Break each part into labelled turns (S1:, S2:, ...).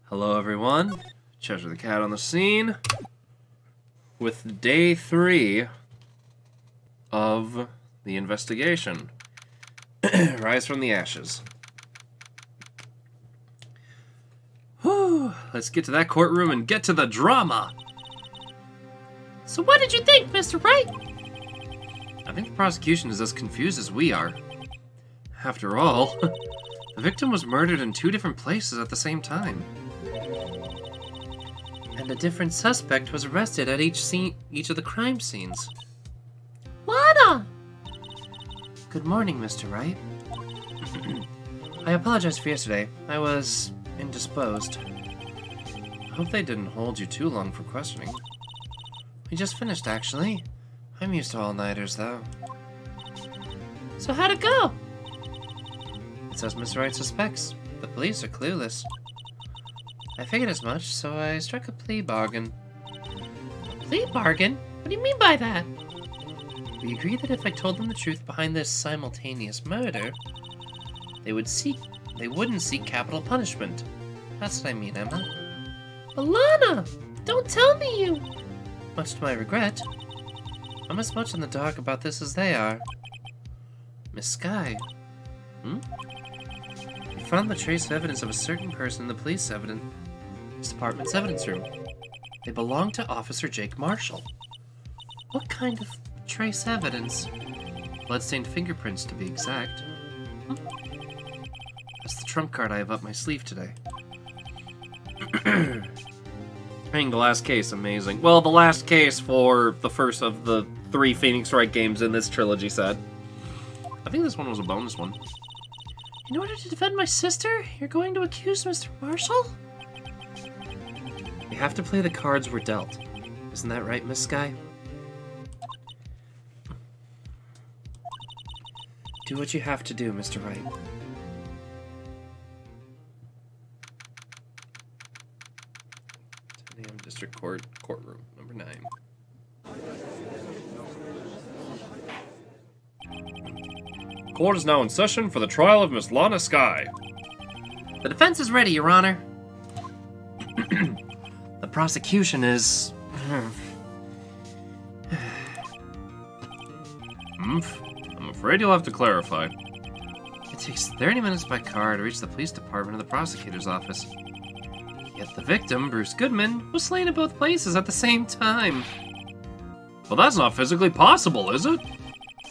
S1: Hello everyone, Cheshire the Cat on the scene with day 3 of the investigation. Rise from the ashes. Whew, let's get to that courtroom and get to the drama!
S2: So what did you think, Mr. Wright?
S1: I think the prosecution is as confused as we are. After all, the victim was murdered in 2 different places at the same time. And a different suspect was arrested at each of the crime scenes.
S2: Lana!
S1: Good morning, Mr. Wright. I apologize for yesterday. I was indisposed. I hope they didn't hold you too long for questioning. We just finished, actually. I'm used to all-nighters, though.
S2: So how'd it go?
S1: It's as Mr. Wright suspects. The police are clueless. I figured as much, so I struck a plea bargain.
S2: Plea bargain? What do you mean by that?
S1: We agreed that if I told them the truth behind this simultaneous murder, they wouldn't seek capital punishment. That's what I mean, Emma.
S2: Alana! Don't tell me you...
S1: Much to my regret, I'm as much in the dark about this as they are. Miss Skye. We found the trace evidence of a certain person in the police department's evidence room. They belong to Officer Jake Marshall. What kind of trace evidence? Bloodstained fingerprints, to be exact. That's the trump card I have up my sleeve today. The last case, amazing. Well, the last case for the first of the 3 Phoenix Wright games in this trilogy set. I think this one was a bonus one.
S2: In order to defend my sister, you're going to accuse Mr. Marshall?
S1: You have to play the cards we're dealt. Isn't that right, Miss Skye? Do what you have to do, Mr. Wright. District Courtroom, number 9. Court is now in session for the trial of Miss Lana Skye.
S2: The defense is ready, Your Honor.
S1: The prosecution is... I'm afraid you'll have to clarify. It takes 30 minutes by car to reach the police department or the prosecutor's office. Yet the victim, Bruce Goodman, was slain at both places at the same time. Well, that's not physically possible, is it?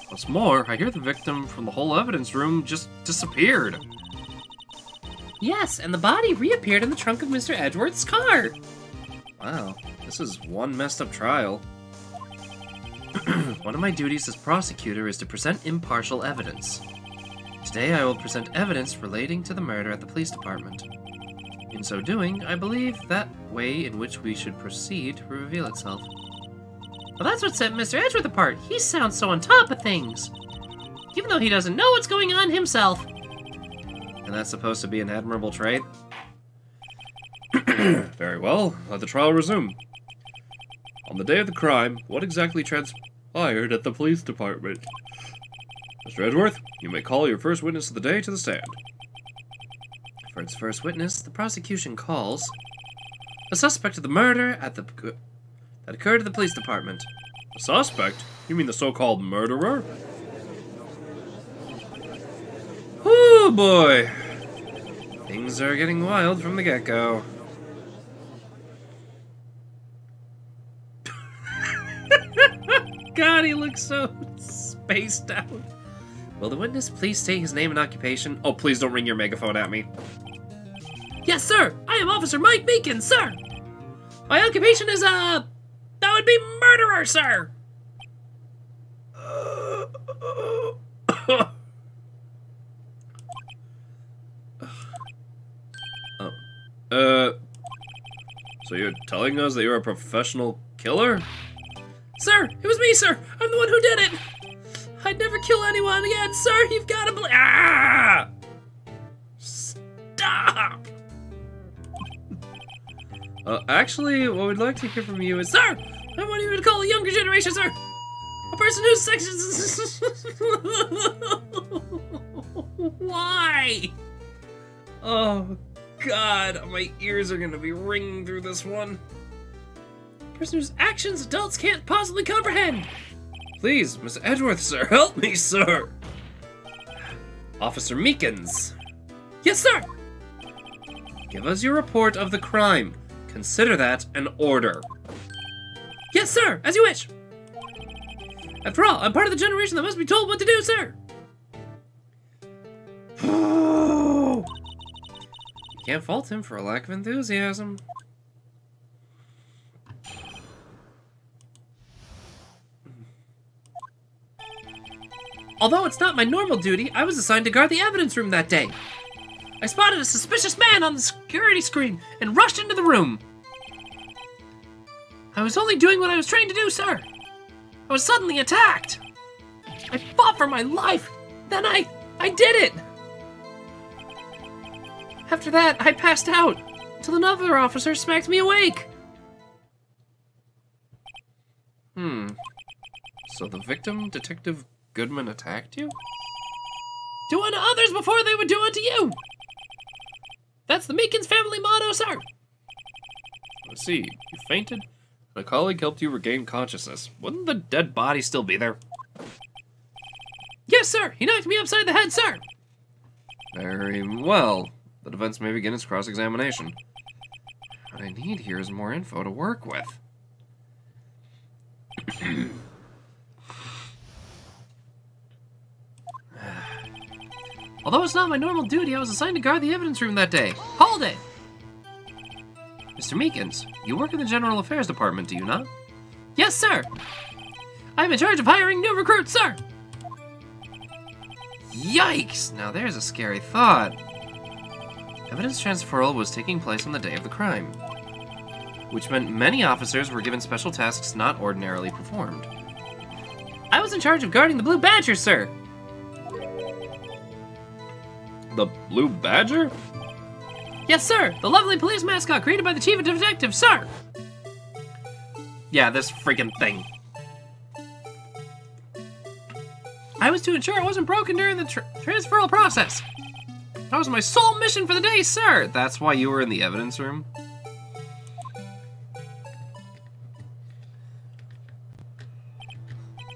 S1: What's more, I hear the victim from the whole evidence room just disappeared.
S2: Yes, and the body reappeared in the trunk of Mr. Edgeworth's car.
S1: Wow, this is one messed up trial. One of my duties as prosecutor is to present impartial evidence. Today I will present evidence relating to the murder at the police department. In so doing, I believe that way in which we should proceed will reveal itself.
S2: Well, that's what set Mr. Edgeworth apart. He sounds so on top of things. Even though he doesn't know what's going on himself.
S1: And that's supposed to be an admirable trait? Very well, let the trial resume. On the day of the crime, what exactly transpired at the police department? Mr. Edgeworth, you may call your first witness of the day to the stand. For its first witness, the prosecution calls a suspect of the murder that occurred at the police department. A suspect? You mean the so-called murderer? Oh boy! Things are getting wild from the get-go. God, he looks so spaced out. Will the witness please state his name and occupation? Oh, please don't ring your megaphone at me.
S2: Yes, sir. I am Officer Mike Beacon, sir. My occupation is, that would be murderer, sir.
S1: So you're telling us that you're a professional killer?
S2: Sir, it was me, sir. I'm the one who did it. I'd never kill anyone again, sir. You've got to believe.
S1: Ah! Stop! Actually, what we'd like to hear from you is...
S2: Sir! I want you to call the younger generation, sir! A person whose sex is... Why?
S1: Oh, God, my ears are gonna be ringing through this one.
S2: Person whose actions adults can't possibly comprehend.
S1: Please, Miss Edgeworth, sir, help me, sir. Officer Meekins.
S2: Yes, sir.
S1: Give us your report of the crime. Consider that an order.
S2: Yes, sir, as you wish. After all, I'm part of the generation that must be told what to do, sir.
S1: You can't fault him for a lack of enthusiasm.
S2: Although it's not my normal duty, I was assigned to guard the evidence room that day. I spotted a suspicious man on the security screen and rushed into the room. I was only doing what I was trained to do, sir. I was suddenly attacked. I fought for my life. Then I did it. After that, I passed out until another officer smacked me awake.
S1: So the victim, Detective Goodman, attacked you?
S2: Do unto others before they would do unto you. That's the Meekins family motto, sir.
S1: I see. You fainted, and a colleague helped you regain consciousness. Wouldn't the dead body still be there?
S2: Yes, sir. He knocked me upside the head, sir.
S1: Very well. The defense may begin its cross-examination. What I need here is more info to work with.
S2: Although it's not my normal duty, I was assigned to guard the evidence room that day. Hold it!
S1: Mr. Meekins, you work in the General Affairs Department, do you not?
S2: Yes, sir. I'm in charge of hiring new recruits, sir.
S1: Yikes! Now there's a scary thought. Evidence transferal was taking place on the day of the crime, which meant many officers were given special tasks not ordinarily performed.
S2: I was in charge of guarding the Blue Badger, sir.
S1: The Blue Badger?
S2: Yes, sir. The lovely police mascot created by the chief of detectives, sir.
S1: Yeah, this freaking thing.
S2: I was to ensure it wasn't broken during the transferal process. That was my sole mission for the day, sir.
S1: That's why you were in the evidence room?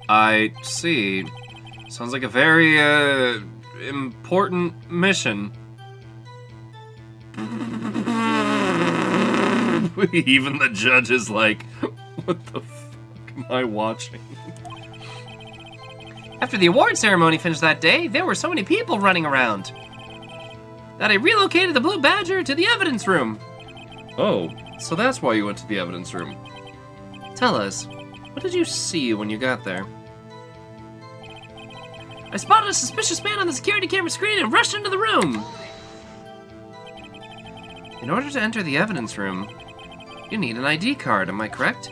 S1: I see. Sounds like a very, important mission. Even the judge is like, what the fuck am I watching?
S2: After the award ceremony finished that day, there were so many people running around that I relocated the Blue Badger to the evidence room.
S1: Oh, so that's why you went to the evidence room. Tell us, what did you see when you got there?
S2: I spotted a suspicious man on the security camera screen and rushed into the room.
S1: In order to enter the evidence room, you need an ID card, am I correct?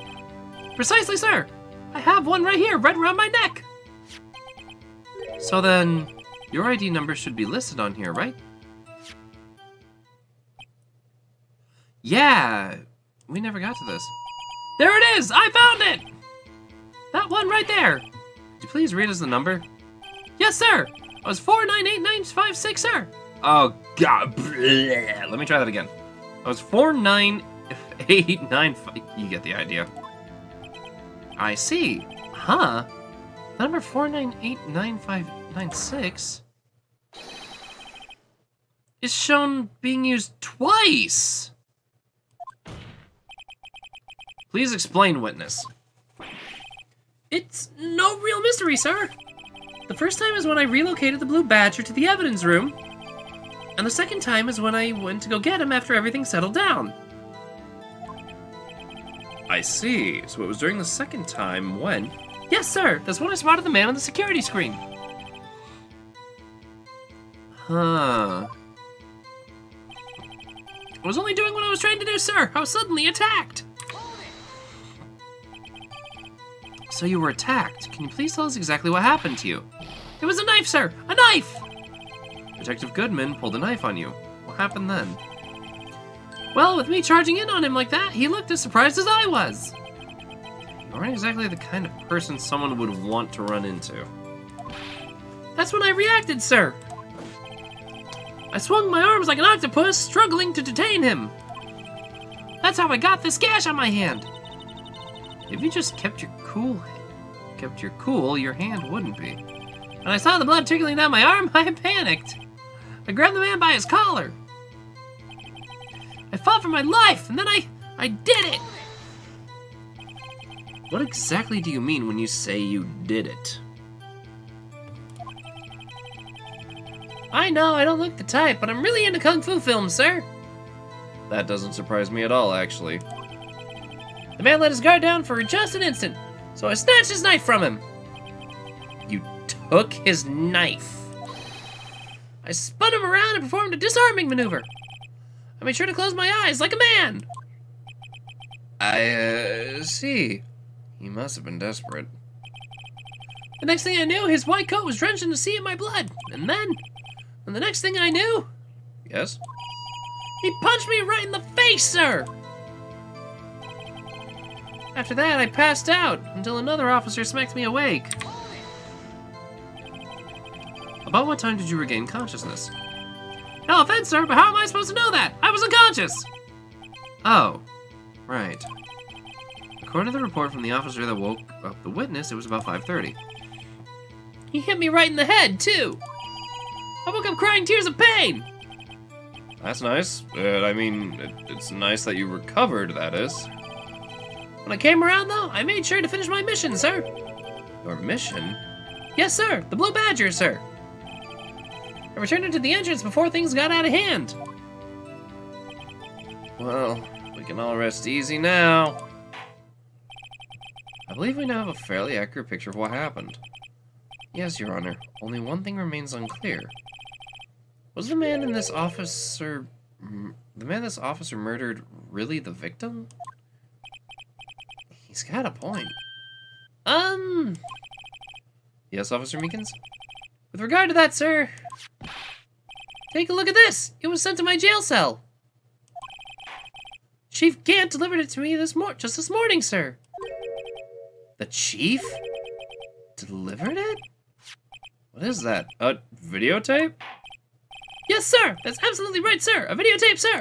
S2: Precisely, sir. I have one right here, right around my neck.
S1: So then, your ID number should be listed on here, right? Yeah, we never got to this.
S2: There it is! I found it! That one right there.
S1: Could you please read us the number?
S2: Yes, sir. It was 498-956, sir.
S1: Oh, God. Bleh. Let me try that again. It was 49895. You get the idea. I see. Huh? The number 4989596 is shown being used twice. Please explain, witness.
S2: It's no real mystery, sir. The first time is when I relocated the Blue Badger to the evidence room, and the second time is when I went to go get him after everything settled down.
S1: I see. So it was during the second time when...
S2: Yes, sir. That's when I spotted the man on the security screen.
S1: Huh.
S2: I was only doing what I was trained to do, sir. I was suddenly attacked.
S1: So you were attacked. Can you please tell us exactly what happened to you?
S2: It was a knife, sir. A knife!
S1: Detective Goodman pulled a knife on you. What happened then?
S2: Well, with me charging in on him like that, he looked as surprised as I was.
S1: You aren't exactly the kind of person someone would want to run into.
S2: That's when I reacted, sir. I swung my arms like an octopus, struggling to detain him. That's how I got this gash on my hand. If you just kept your cool, your hand wouldn't be. When I saw the blood trickling down my arm, I panicked. I grabbed the man by his collar. I fought for my life, and then I did it! What exactly do you mean when you say you did it? I know, I don't look the type, but I'm really into kung fu films, sir.
S1: That doesn't surprise me at all, actually.
S2: The man let his guard down for just an instant, so I snatched his knife from him.
S1: You took his knife?
S2: I spun him around and performed a disarming maneuver. I made sure to close my eyes like a man.
S1: I see. He must have been desperate.
S2: The next thing I knew, his white coat was drenched in the sea of my blood. And the next thing I knew...
S1: Yes?
S2: He punched me right in the face, sir! After that, I passed out until another officer smacked me awake. About what time did you regain consciousness? No offense, sir, but how am I supposed to know that? I was unconscious!
S1: Oh, right. According to the report from the officer that woke up the witness, it was about 5:30.
S2: He hit me right in the head, too! I woke up crying tears of pain!
S1: That's nice. I mean, it's nice that you recovered, that is.
S2: When I came around, though, I made sure to finish my mission, sir.
S1: Your mission?
S2: Yes, sir. The Blue Badger, sir. I returned into the entrance before things got out of hand.
S1: Well, we can all rest easy now. I believe we now have a fairly accurate picture of what happened. Yes, Your Honor. Only one thing remains unclear. Was the man this officer murdered really the victim? He's got a point. Yes, Officer Meekins?
S2: With regard to that, sir, take a look at this. It was sent to my jail cell. Chief Gant delivered it to me just this morning, sir.
S1: The chief? Delivered it? What is that? A videotape?
S2: Yes, sir. That's absolutely right, sir. A videotape, sir.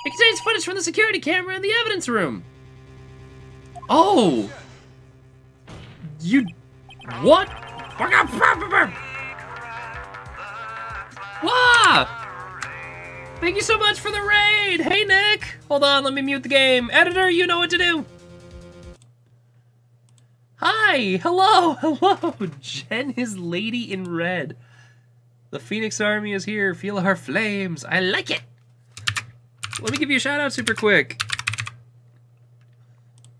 S2: It contains footage from the security camera in the evidence room.
S1: Oh!
S2: What? Wah! Thank you so much for the raid! Hey, Nick! Hold on, let me mute the game. Editor, you know what to do. Hi! Hello! Hello! Jen is Lady in Red. The Phoenix Army is here. Feel our flames. I like it! Let me give you a shout out super quick.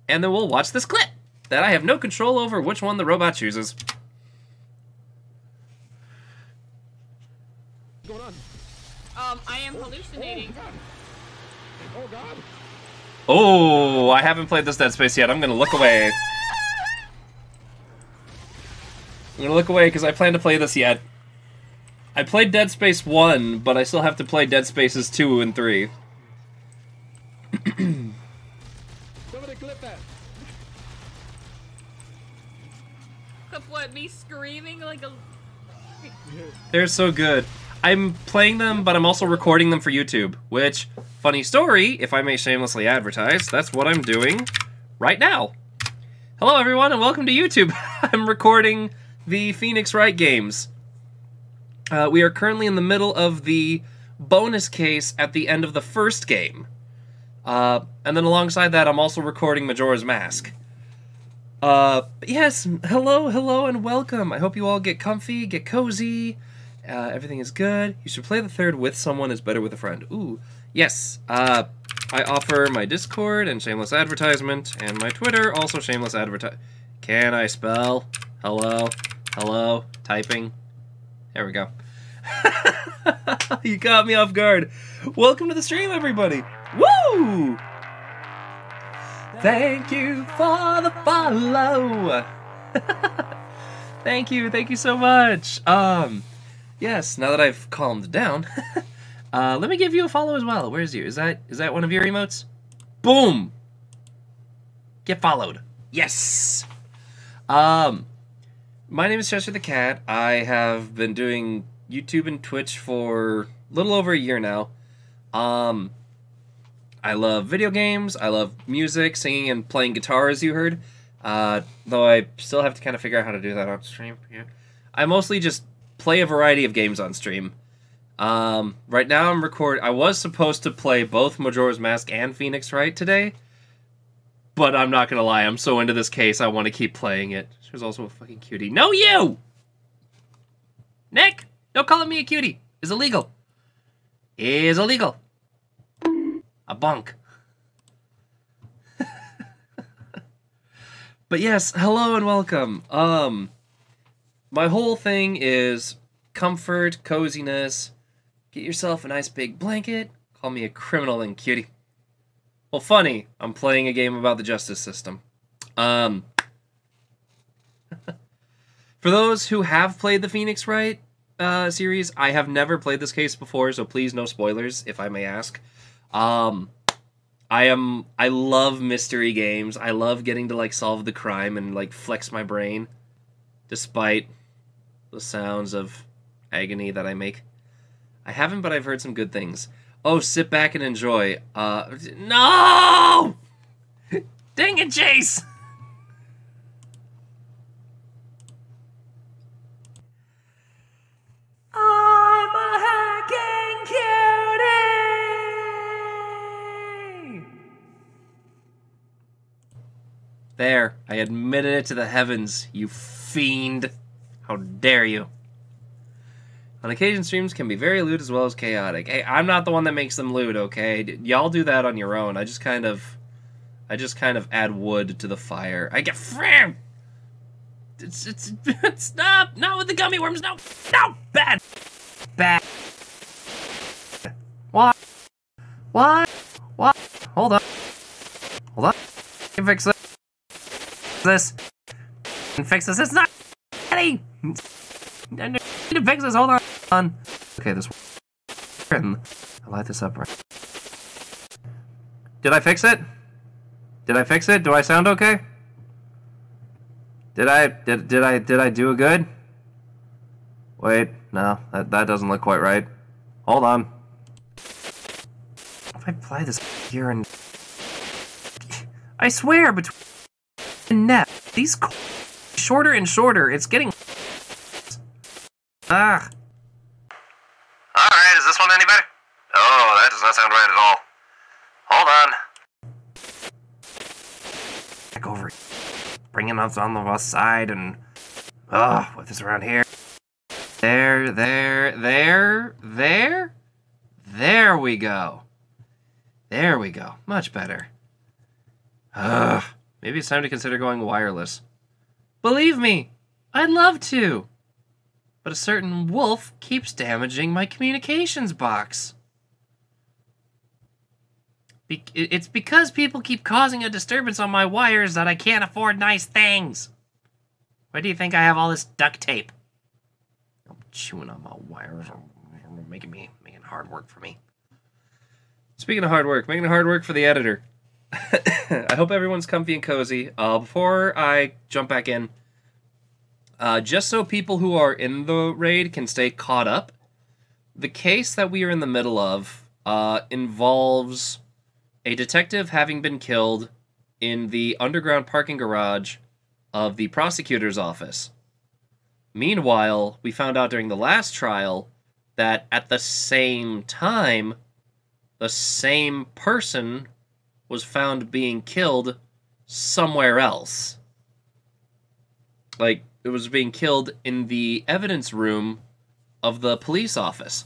S2: And then we'll watch this clip that I have no control over which one the robot chooses.
S3: What's going on?
S4: I am hallucinating.
S3: Oh God!
S1: Oh, I haven't played this Dead Space yet. I'm gonna look away. I'm gonna look away because I plan to play this yet. I played Dead Space 1, but I still have to play Dead Spaces 2 and 3.
S3: Somebody clip that.
S4: Of what, me screaming like a...
S1: They're so good. I'm playing them, but I'm also recording them for YouTube, which, funny story, if I may shamelessly advertise, that's what I'm doing right now. Hello everyone and welcome to YouTube. I'm recording the Phoenix Wright games. We are currently in the middle of the bonus case at the end of the first game. And then alongside that, I'm also recording Majora's Mask. Yes, hello, and welcome. I hope you all get comfy, get cozy, everything is good. You should play the third with someone is better with a friend. Ooh, yes. I offer my Discord and shameless advertisement, and my Twitter, also shameless advertise. Can I spell? Hello, typing. There we go. You caught me off guard. Welcome to the stream, everybody. Woo! Thank you for the follow. Thank you so much. Yes, now that I've calmed down, let me give you a follow as well. Where's you? Is that one of your emotes? Boom! Get followed. Yes! My name is Xeshire the Cat. I have been doing YouTube and Twitch for
S2: little over a year now. I love video games, I love music, singing and playing guitar, as you heard. Though I still have to kind of figure out how to do that on stream. Yeah. I mostly just play a variety of games on stream. Right now I was supposed to play both Majora's Mask and Phoenix Wright today. But I'm not gonna lie, I'm so into this case, I want to keep playing it. There's also a fucking cutie. No, you! Nick! No calling me a cutie. Is illegal. Is illegal. A bunk. But yes, hello and welcome. My whole thing is comfort, coziness. Get yourself a nice big blanket. Call me a criminal and cutie. Well, funny, I'm playing a game about the justice system. For those who have played the Phoenix Wright series, I have never played this case before, so please no spoilers, if I may ask. I love mystery games. I love getting to, like, solve the crime and, like, flex my brain, despite the sounds of agony that I make. I haven't, but I've heard some good things. Oh, sit back and enjoy. No! Dang it, Chase! I'm a hacking cutie! There, I admitted it to the heavens, you fiend. How dare you. On occasion, streams can be very lewd as well as chaotic. Hey, I'm not the one that makes them lewd, okay? Y'all do that on your own. I just kind of add wood to the fire. I get fram. It's stop! Not with the gummy worms. No, no, bad. What? Hold on. I can fix this. It's not. I need to fix this. Hold on. Okay, this. I light this up right. Did I fix it? Do I sound okay? Did I do a good? Wait, no, that doesn't look quite right. Hold on. If I apply this here and I swear between net these shorter and shorter. It's getting Alright, is this one any better? Oh, that does not sound right at all. Hold on. Back over. Bringing us on the side and... with this around here. There we go. There we go. Much better. Maybe it's time to consider going wireless. Believe me, I'd love to. But a certain wolf keeps damaging my communications box. It's because people keep causing a disturbance on my wires that I can't afford nice things. Why do you think I have all this duct tape? I'm chewing on my wires. Making hard work for me. Speaking of hard work, making it hard work for the editor. I hope everyone's comfy and cozy. Before I jump back in, just so people who are in the raid can stay caught up, the case that we are in the middle of involves a detective having been killed in the underground parking garage of the prosecutor's office. Meanwhile, we found out during the last trial that at the same time, the same person was found being killed somewhere else. Like, it was being killed in the evidence room of the police office.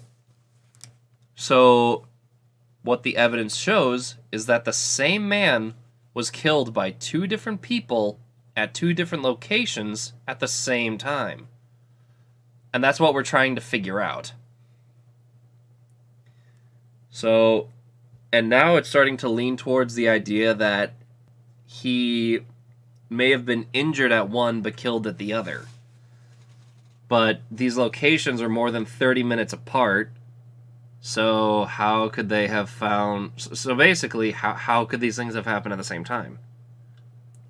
S2: So, what the evidence shows is that the same man was killed by two different people at two different locations at the same time. And that's what we're trying to figure out. So, and now it's starting to lean towards the idea that he may have been injured at one but killed at the other. But these locations are more than 30 minutes apart. So how could they have found... So basically, how could these things have happened at the same time?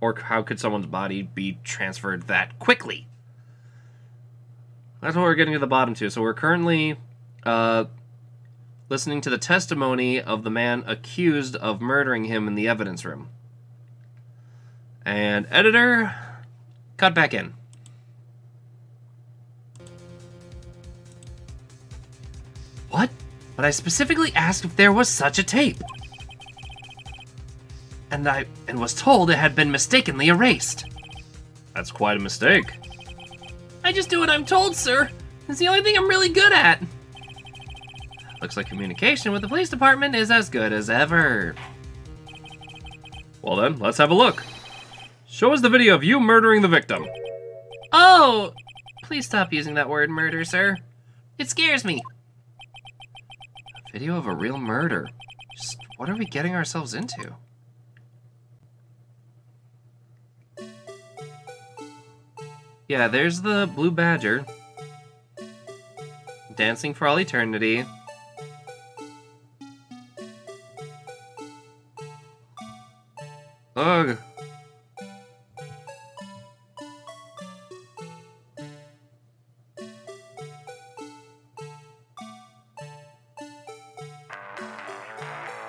S2: Or how could someone's body be transferred that quickly? That's what we're getting to the bottom to. So we're currently listening to the testimony of the man accused of murdering him in the evidence room. And editor, cut back in. What? But I specifically asked if there was such a tape. And was told it had been mistakenly erased.
S1: That's quite a mistake.
S2: I just do what I'm told, sir. It's the only thing I'm really good at. Looks like communication with the police department is as good as ever.
S1: Well then, let's have a look. Show us the video of you murdering the victim.
S2: Oh! Please stop using that word murder, sir. It scares me. A video of a real murder. Just what are we getting ourselves into? Yeah, there's the blue badger. Dancing for all eternity. Ugh.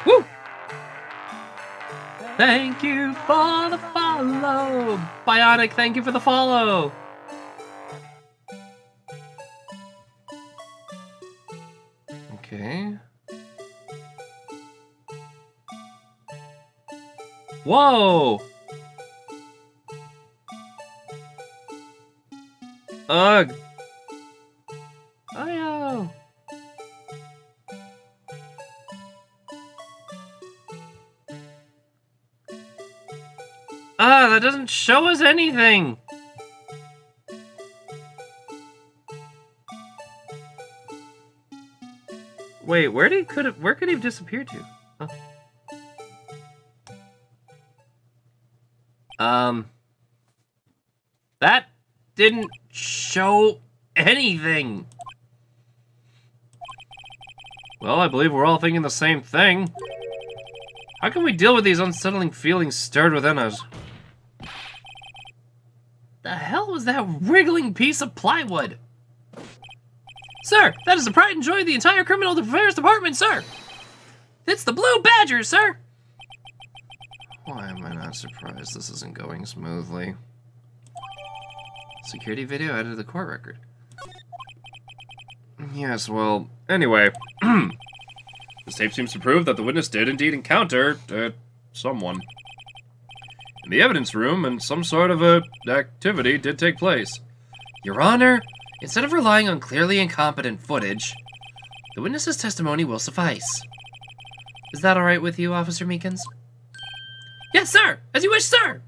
S2: Woo! Thank you for the follow. Bionic, thank you for the follow. Okay. Whoa! Ugh! Ayo! Ah, that doesn't show us anything! Wait, where could he have disappeared to? Huh. That didn't show anything. Well, I believe we're all thinking the same thing. How can we deal with these unsettling feelings stirred within us? The hell was that wriggling piece of plywood? Sir, that is the pride and joy of the entire criminal affairs department, sir. It's the Blue Badger, sir. Why am I not surprised this isn't going smoothly? Security video added to the court record.
S1: Yes, well, anyway. This tape seems to prove that the witness did indeed encounter, someone. In the evidence room, and some sort of activity did take place.
S2: Your Honor, instead of relying on clearly incompetent footage, the witness's testimony will suffice. Is that alright with you, Officer Meekins? Yes, sir! As you wish, sir!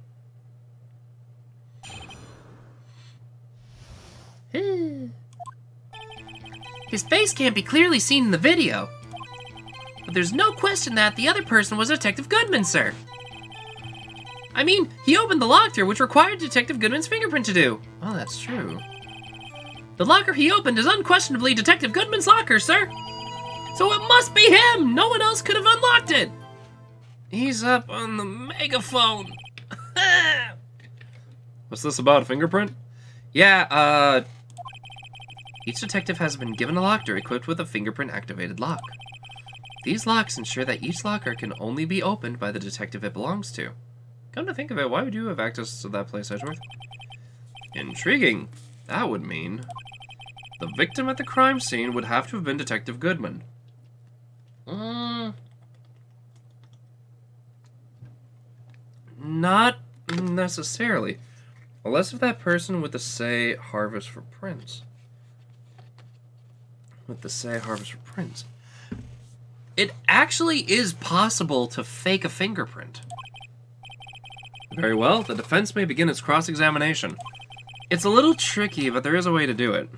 S2: His face can't be clearly seen in the video. But there's no question that the other person was Detective Goodman, sir. I mean, he opened the locker, which required Detective Goodman's fingerprint to do. Oh, that's true. The locker he opened is unquestionably Detective Goodman's locker, sir. So it must be him! No one else could have unlocked it! He's up on the megaphone.
S1: What's this about, a fingerprint?
S2: Yeah, each detective has been given a locker equipped with a fingerprint-activated lock. These locks ensure that each locker can only be opened by the detective it belongs to. Come to think of it, why would you have access to that place, Edgeworth?
S1: Intriguing. That would mean the victim at the crime scene would have to have been Detective Goodman.
S2: Not necessarily. Unless if that person with the say harvest for prints. It actually is possible to fake a fingerprint.
S1: Very well, the defense may begin its cross-examination.
S2: It's a little tricky, but there is a way to do it.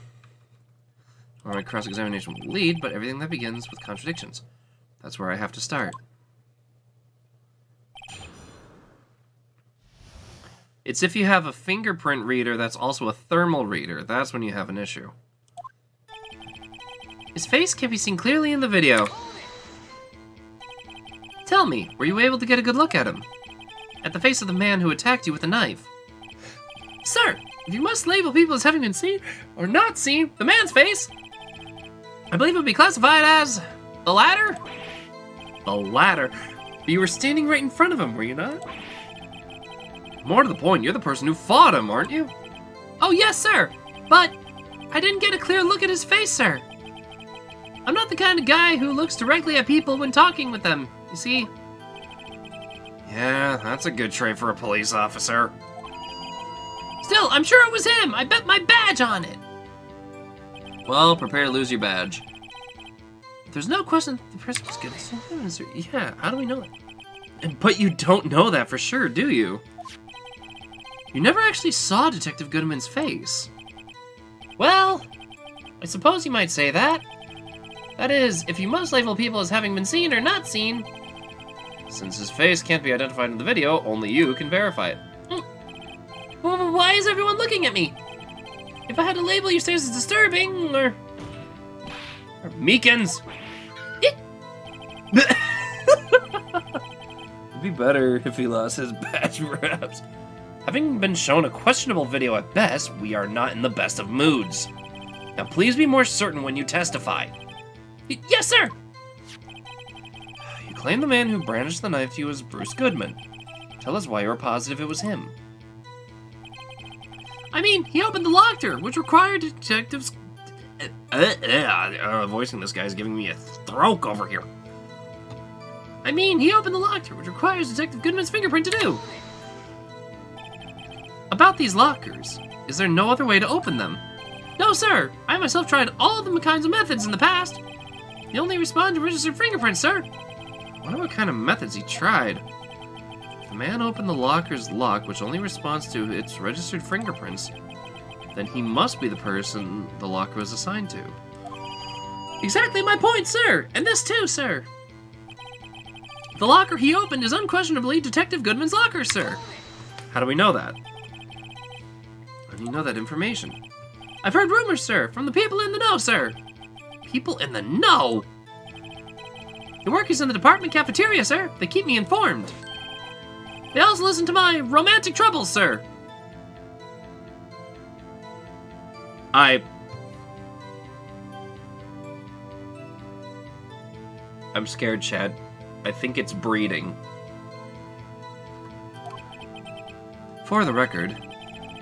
S2: Alright, cross-examination will lead, but everything that begins with contradictions. That's where I have to start. It's if you have a fingerprint reader that's also a thermal reader. That's when you have an issue. His face can be seen clearly in the video. Tell me, were you able to get a good look at him? At the face of the man who attacked you with a knife? Sir, if you must label people as having been seen or not seen the man's face, I believe it would be classified as The ladder? The ladder? But you were standing right in front of him, were you not? More to the point, you're the person who fought him, aren't you? Oh, yes, sir. But I didn't get a clear look at his face, sir. I'm not the kind of guy who looks directly at people when talking with them, you see? Yeah, that's a good trait for a police officer. Still, I'm sure it was him. I bet my badge on it. Well, prepare to lose your badge. There's no question the person was good. Yeah, how do we know that? But you don't know that for sure, do you? You never actually saw Detective Goodman's face. Well, I suppose you might say that. That is, if you must label people as having been seen or not seen. Since his face can't be identified in the video, only you can verify it. Well, why is everyone looking at me? If I had to label your stairs as disturbing, or Meekins.
S5: It'd be better if he lost his badge, perhaps.
S2: Having been shown a questionable video at best, we are not in the best of moods. Now please be more certain when you testify. Yes, sir! You claim the man who brandished the knife to you was Bruce Goodman. Tell us why you are positive it was him. I mean, he opened the locker, which required detectives... voicing this guy is giving me a stroke over here. I mean, he opened the locker, which requires Detective Goodman's fingerprint to do. About these lockers, is there no other way to open them? No, sir. I myself tried all the kinds of methods in the past. They only respond to registered fingerprints, sir. I wonder what kind of methods he tried. If the man opened the locker's lock, which only responds to its registered fingerprints, then he must be the person the locker was assigned to. Exactly my point, sir! And this too, sir! The locker he opened is unquestionably Detective Goodman's locker, sir. How do we know that? How do you know that information? I've heard rumors, sir, from the people in the know, sir. People in the know? The workers in the department cafeteria, sir. They keep me informed. They also listen to my romantic troubles, sir. I'm scared, Chad. I think it's breeding. For the record,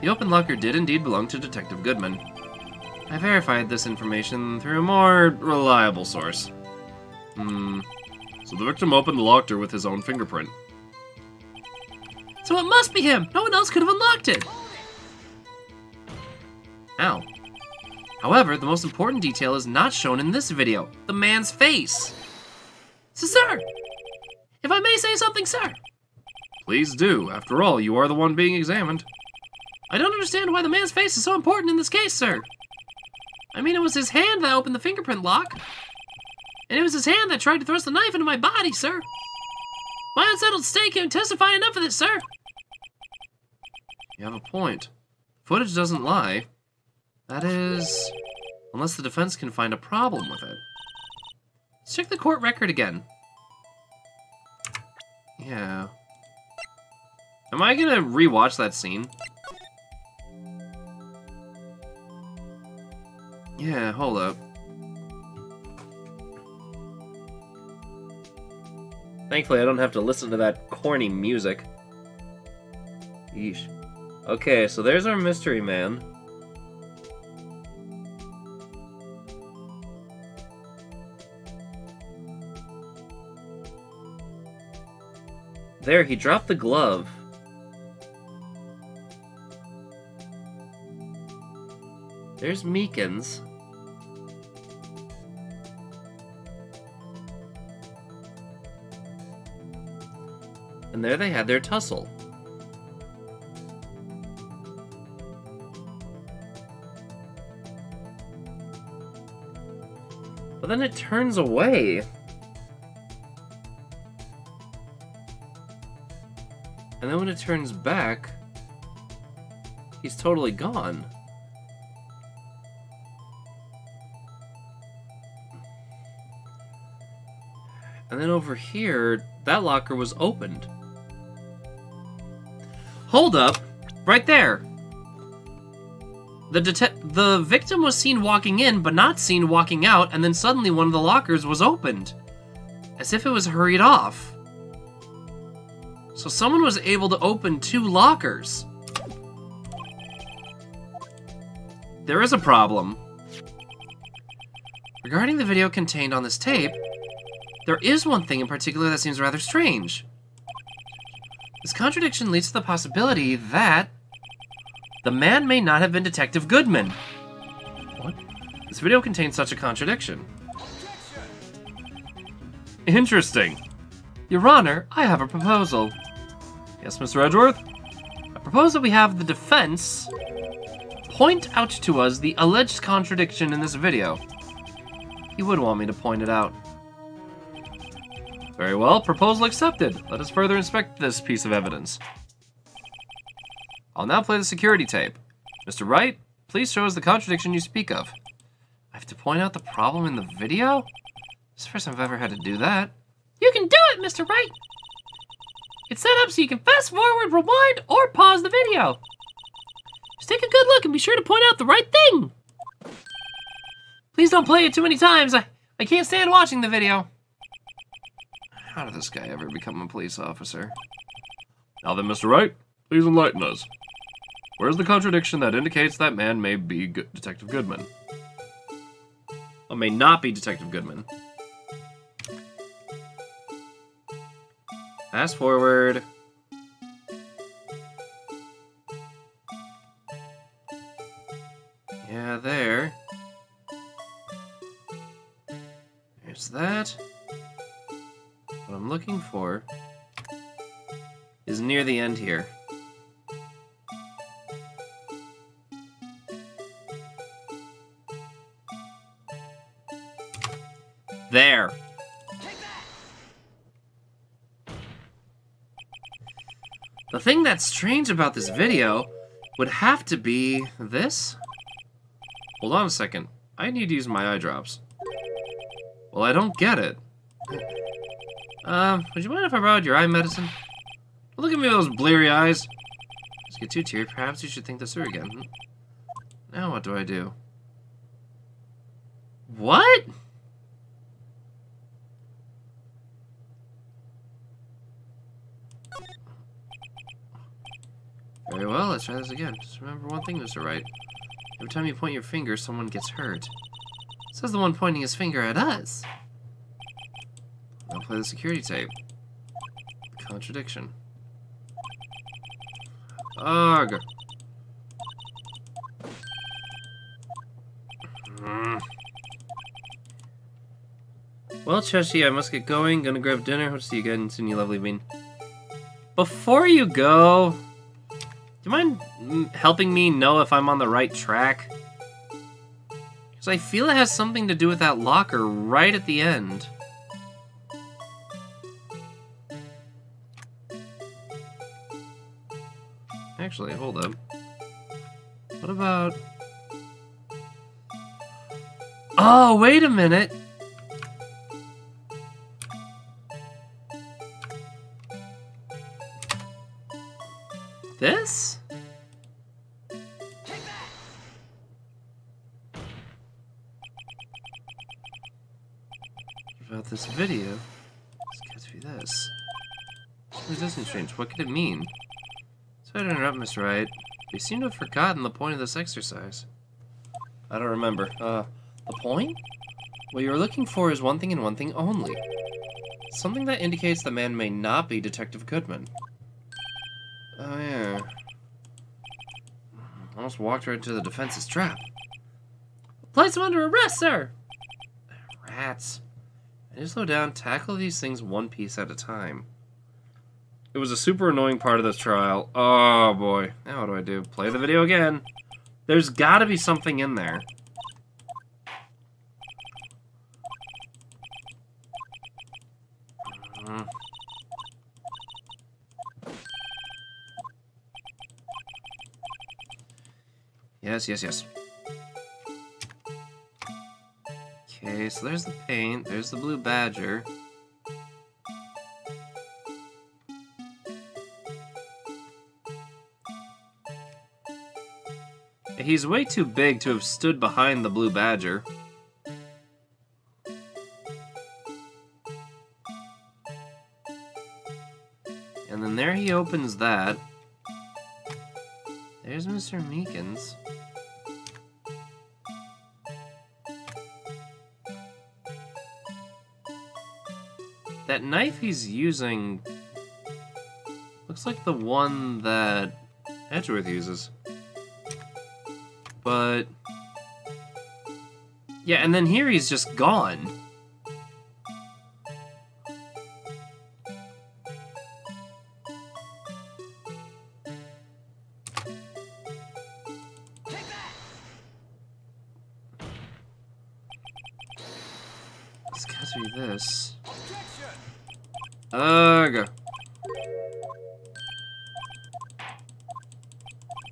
S2: the open locker did indeed belong to Detective Goodman. I verified this information through a more reliable source.
S1: So the victim opened the locker with his own fingerprint.
S2: So it must be him! No one else could have unlocked it! Ow. However, the most important detail is not shown in this video. The man's face. So, sir! If I may say something, sir!
S1: Please do. After all, you are the one being examined.
S2: I don't understand why the man's face is so important in this case, sir. I mean, it was his hand that opened the fingerprint lock. And it was his hand that tried to thrust the knife into my body, sir. My unsettled state can't testify enough of this, sir.
S1: You have a point. Footage doesn't lie.
S2: That is... unless the defense can find a problem with it. Let's check the court record again.
S1: Yeah. Am I gonna rewatch that scene? Yeah, hold up.
S2: Thankfully, I don't have to listen to that corny music.
S1: Yeesh. Okay, so there's our mystery man.
S2: There, he dropped the glove. There's Meekins. And there they had their tussle. But then it turns away. And then when it turns back, he's totally gone. And then over here, that locker was opened. Hold up! Right there! The victim was seen walking in, but not seen walking out, and then suddenly one of the lockers was opened. As if it was hurried off. So someone was able to open 2 lockers. There is a problem. Regarding the video contained on this tape, there is one thing in particular that seems rather strange. This contradiction leads to the possibility that the man may not have been Detective Goodman. What? This video contains such a contradiction. Interesting. Your Honor, I have a proposal. Yes, Mr. Edgeworth? I propose that we have the defense point out to us the alleged contradiction in this video. He would want me to point it out. Very well, proposal accepted. Let us further inspect this piece of evidence. I'll now play the security tape. Mr. Wright, please show us the contradiction you speak of. I have to point out the problem in the video? It's the first time I've ever had to do that. You can do it, Mr. Wright! It's set up so you can fast forward, rewind, or pause the video. Just take a good look and be sure to point out the right thing. Please don't play it too many times. I can't stand watching the video. How did this guy ever become a police officer?
S1: Now then, Mr. Wright, please enlighten us. Where's the contradiction that indicates that man may be Detective Goodman?
S2: Or may not be Detective Goodman. Fast forward. Yeah, there. There's that. What I'm looking for is near the end here. There. The thing that's strange about this video would have to be this. Hold on a second. I need to use my eye drops. Well, I don't get it. Would you mind if I borrowed your eye medicine? Look at me with those bleary eyes. Just get too teared. Perhaps you should think this through again. Now what do I do? What? Very well, let's try this again. Just remember one thing, Mr. Wright. Every time you point your finger, someone gets hurt. Says the one pointing his finger at us. Now play the security tape. Contradiction. Ugh. Well, Cheshire, I must get going. Gonna grab dinner. Hope to see you again soon, you lovely bean. Before you go, do you mind helping me know if I'm on the right track? Because I feel it has something to do with that locker right at the end. Actually, hold up. What about... Oh, wait a minute! This? What about this video? It's got to be this. It doesn't change. What could it mean? Sorry to interrupt, Mr. Wright. You seem to have forgotten the point of this exercise. I don't remember. The point? What you're looking for is one thing and one thing only. Something that indicates the man may not be Detective Goodman. Oh, yeah. Almost walked right into the defense's trap. Place him under arrest, sir! Rats. I need to slow down, tackle these things one piece at a time. It was a super annoying part of this trial. Oh, boy. Now what do I do? Play the video again. There's gotta be something in there. Yes. Okay, so there's the paint, there's the blue badger. he's way too big to have stood behind the blue badger. And then there he opens that. There's Mr. Meekins. That knife he's using looks like the one that Edgeworth uses. But yeah, and then here he's just gone. Let's go through this. Ugh.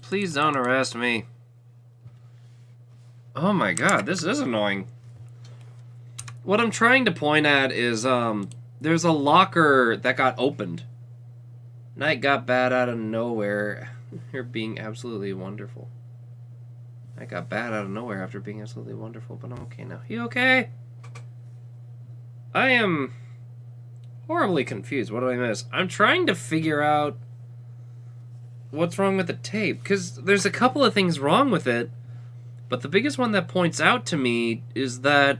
S2: Please don't arrest me. Oh my god, this is annoying. What I'm trying to point at is, there's a locker that got opened. Night got bad out of nowhere. You're being absolutely wonderful. Night got bad out of nowhere after being absolutely wonderful, but I'm okay now. You okay? I am horribly confused. What did I miss? I'm trying to figure out what's wrong with the tape, because there's a couple of things wrong with it, but the biggest one that points out to me is that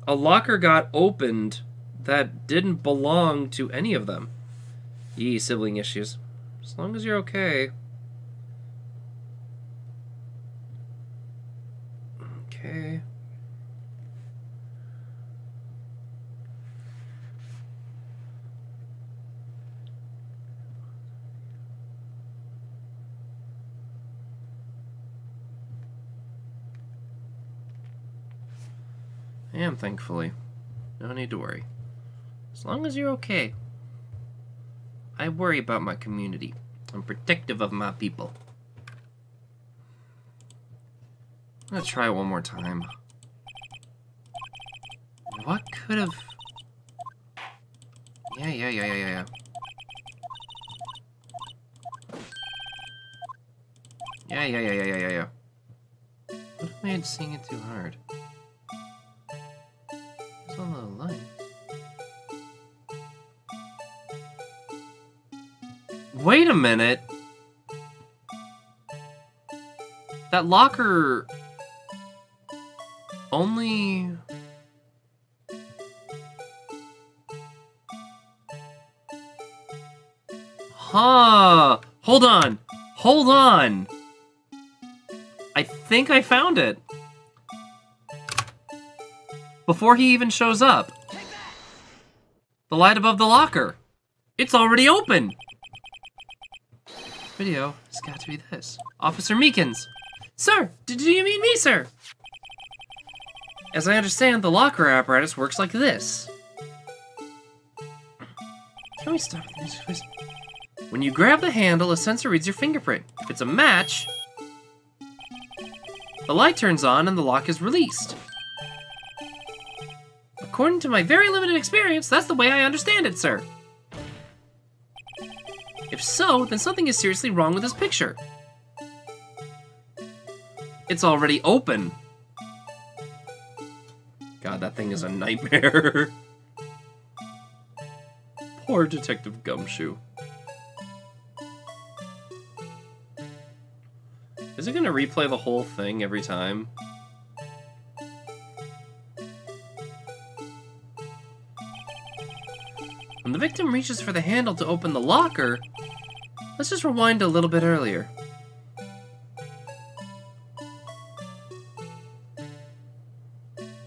S2: a locker got opened that didn't belong to any of them. Yee, sibling issues. As long as you're okay. Okay. I am, thankfully. No need to worry. As long as you're okay. I worry about my community. I'm protective of my people. I'm gonna try one more time. What could have... Yeah. Yeah. What if I had sing it too hard? There's a little light. Wait a minute. That locker only... Huh. Hold on. I think I found it. Before he even shows up. The light above the locker. It's already open. Video, it's got to be this. Officer Meekins. Sir, do you mean me, sir? As I understand, the locker apparatus works like this. Can we stop this? When you grab the handle, a sensor reads your fingerprint. If it's a match, the light turns on and the lock is released. According to my very limited experience, that's the way I understand it, sir. If so, then something is seriously wrong with this picture. It's already open. God, that thing is a nightmare. Poor Detective Gumshoe. Is it gonna replay the whole thing every time? When the victim reaches for the handle to open the locker, let's just rewind a little bit earlier.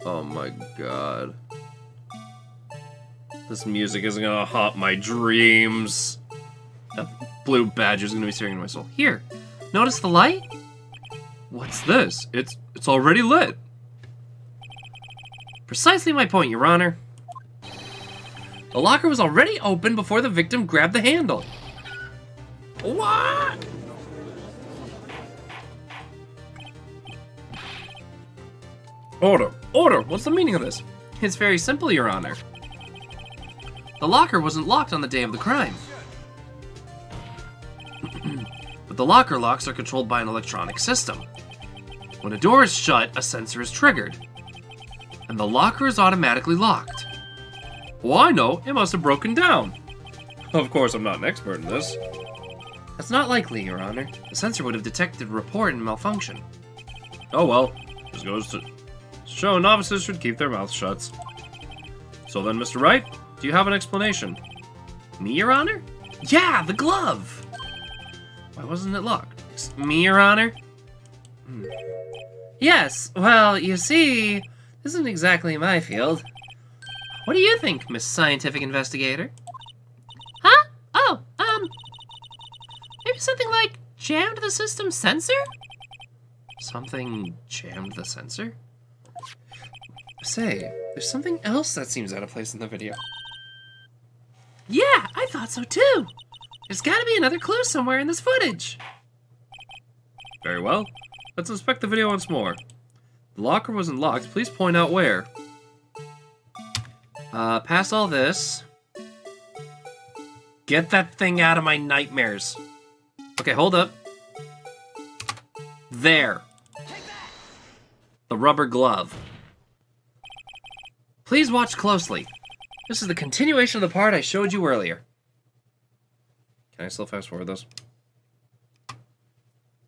S2: Oh my god. This music is gonna haunt my dreams. That blue badger's gonna be staring into my soul. Here, notice the light? What's this? It's already lit. Precisely my point, Your Honor. The locker was already open before the victim grabbed the handle. What? Order! What's the meaning of this? It's very simple, Your Honor. The locker wasn't locked on the day of the crime. But the locker locks are controlled by an electronic system. When a door is shut, a sensor is triggered, and the locker is automatically locked.
S1: Well, I know. It must have broken down. Of course, I'm not an expert in this.
S2: That's not likely, Your Honor. The sensor would have detected a report and malfunction.
S1: Oh well. Just goes to show novices should keep their mouths shut. So then, Mr. Wright, do you have an explanation?
S2: Me, Your Honor? Yeah, the glove! Why wasn't it locked? Me, Your Honor? Yes, well, you see, this isn't exactly my field. What do you think, Miss Scientific Investigator? Huh? Oh, maybe something like jammed the system sensor? Something jammed the sensor? Say, there's something else that seems out of place in the video. Yeah, I thought so too. There's gotta be another clue somewhere in this footage.
S1: Very well. Let's inspect the video once more. The locker wasn't locked. Please point out where.
S2: Past all this. Get that thing out of my nightmares. Okay, hold up. There. The rubber glove. Please watch closely. This is the continuation of the part I showed you earlier.
S1: Can I still fast forward this?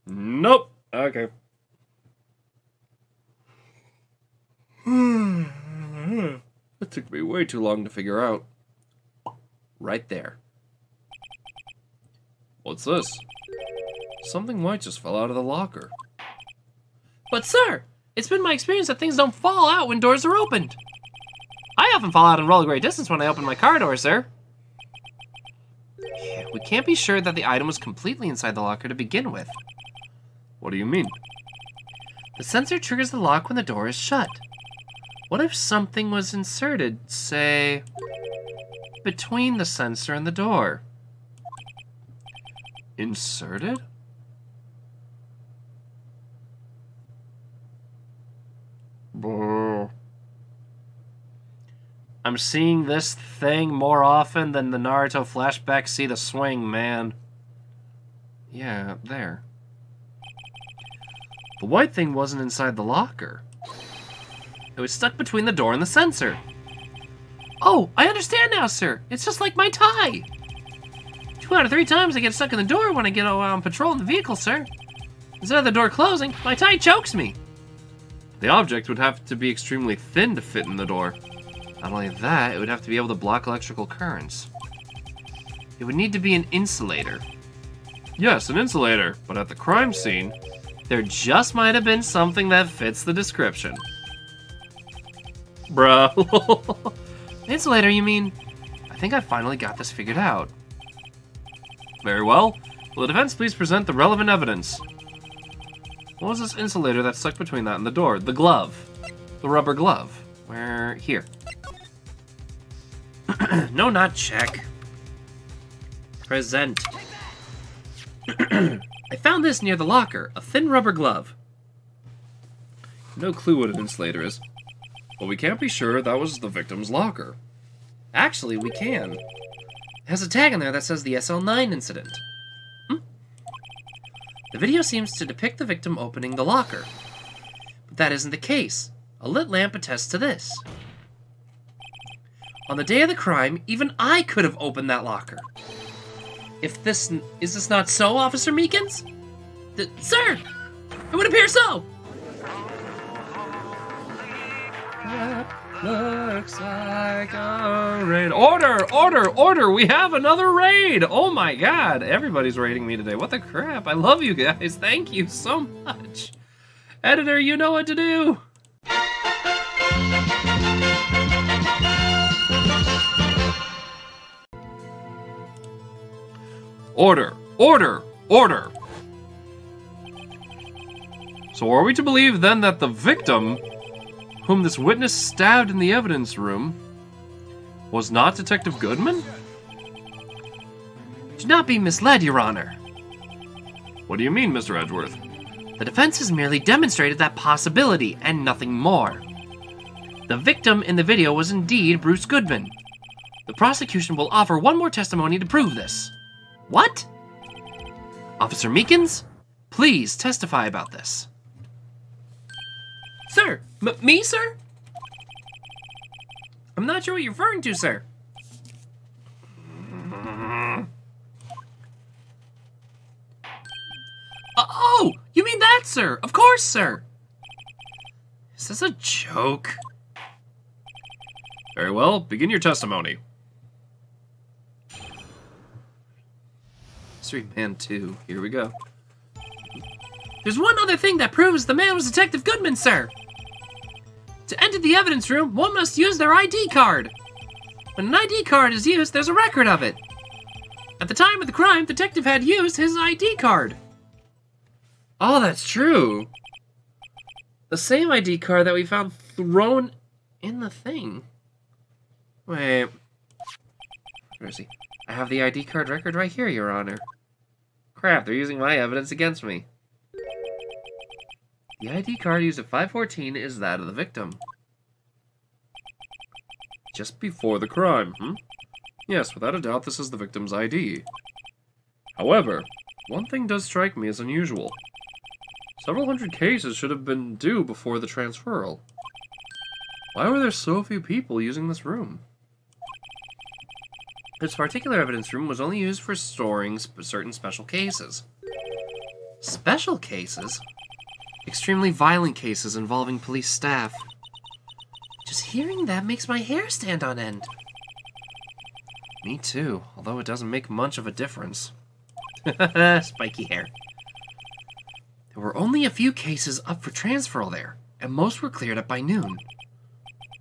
S1: Nope. Okay. That took me way too long to figure out.
S2: Right there.
S1: What's this? Something white just fell out of the locker.
S2: But sir, it's been my experience that things don't fall out when doors are opened. I often fall out and roll a great distance when I open my car door, sir. We can't be sure that the item was completely inside the locker to begin with.
S1: What do you mean?
S2: The sensor triggers the lock when the door is shut. What if something was inserted, say, between the sensor and the door?
S1: Inserted?
S2: Brr. I'm seeing this thing more often than the Naruto flashbacks see the swing, man.
S1: Yeah, there.
S2: The white thing wasn't inside the locker. It was stuck between the door and the sensor. Oh, I understand now, sir. It's just like my tie. 2 out of 3 times I get stuck in the door when I get on patrol in the vehicle, sir. Instead of the door closing, my tie chokes me.
S1: The object would have to be extremely thin to fit in the door.
S2: Not only that, it would have to be able to block electrical currents. It would need to be an insulator.
S1: Yes, an insulator, but at the crime scene,
S2: there just might have been something that fits the description.
S1: bruh.
S2: Insulator, you mean? I think I finally got this figured out.
S1: Very well. Will the defense please present the relevant evidence?
S2: What was this insulator that's stuck between that and the door? The glove. The rubber glove. Where? Here. No, not check. Present. I found this near the locker. A thin rubber glove.
S1: No clue what an insulator is. But we can't be sure that was the victim's locker.
S2: Actually, we can. It has a tag in there that says the SL9 incident. The video seems to depict the victim opening the locker. But that isn't the case. A lit lamp attests to this. On the day of the crime, even I could have opened that locker. Is this not so, Officer Meekins? Sir! It would appear so!
S1: Looks like a raid. Order! Order! Order! We have another raid!
S2: Oh my god, everybody's raiding me today. What the crap? I love you guys. Thank you so much. Editor, you know what to do.
S1: Order! Order! Order! So are we to believe then that the victim, whom this witness stabbed in the evidence room, was not Detective Goodman?
S2: Do not be misled, Your Honor.
S1: What do you mean, Mr. Edgeworth?
S2: The defense has merely demonstrated that possibility, and nothing more. The victim in the video was indeed Bruce Goodman. The prosecution will offer one more testimony to prove this. What? Officer Meekins, please testify about this. Sir! Me, sir? I'm not sure what you're referring to, sir. Oh! You mean that, sir? Of course, sir! Is this a joke?
S1: Very well, begin your testimony.
S2: Mystery Man 2. Here we go. There's one other thing that proves the man was Detective Goodman, sir. To enter the evidence room, one must use their ID card. When an ID card is used, there's a record of it. At the time of the crime, the detective had used his ID card.
S5: Oh, that's true. The same ID card that we found thrown in the thing. Wait. Where is he? I have the ID card record right here, Your Honor. Crap, they're using my evidence against me. The ID card used at 514 is that of the victim.
S1: Just before the crime, Yes, without a doubt, this is the victim's ID. However, one thing does strike me as unusual. Several hundred cases should have been due before the transferal. Why were there so few people using this room?
S2: This particular evidence room was only used for storing certain special cases. Special cases? Extremely violent cases involving police staff. Just hearing that makes my hair stand on end.
S5: Me too, although it doesn't make much of a difference.
S2: Spiky hair.
S5: There were only a few cases up for transferal there, and most were cleared up by noon.